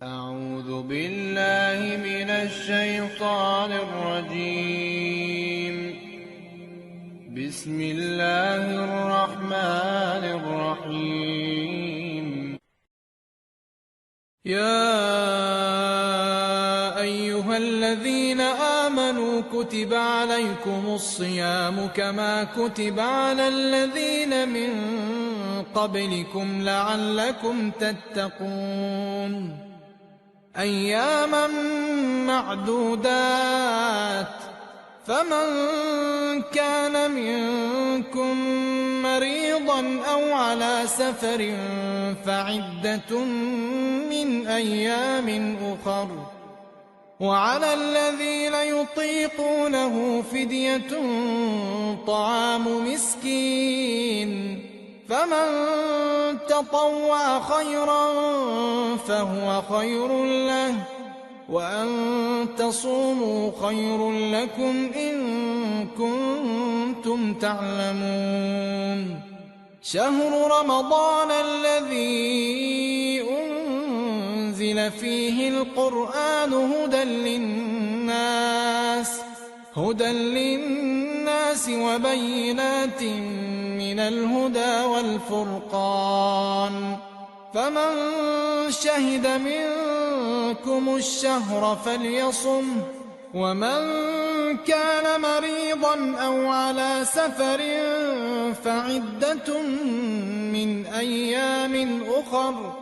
أعوذ بالله من الشيطان الرجيم. بسم الله الرحمن الرحيم. يا أيها الذين آمنوا كتب عليكم الصيام كما كتب على الذين من قبلكم لعلكم تتقون أياما معدودات فمن كان منكم مريضا أو على سفر فعدة من أيام أخر وعلى الذين يطيقونه فدية طعام مسكين فمن تطوع خيرا فهو خير له وأن تصوموا خير لكم إن كنتم تعلمون شهر رمضان الذي أنزل فيه القرآن هدى للناس وبينات من الهدى والفرقان فمن شهد منكم الشهر فليصم ومن كان مريضا أو على سفر فعدة من أيام أخر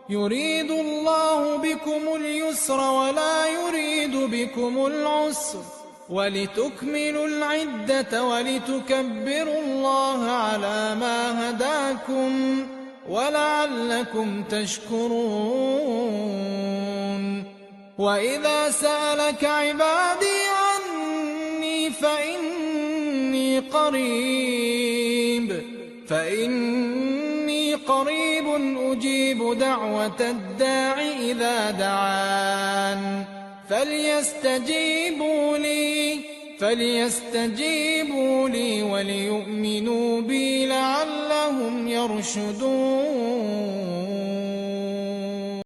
يريد الله بكم اليسر ولا يريد بكم العسر ولتكملوا العدة ولتكبروا الله على ما هداكم ولعلكم تشكرون وإذا سألك عبادي عني فإني قريب أجيب دعوة الداع إذا دعان فليستجيبوا لي وليؤمنوا بي لعلهم يرشدون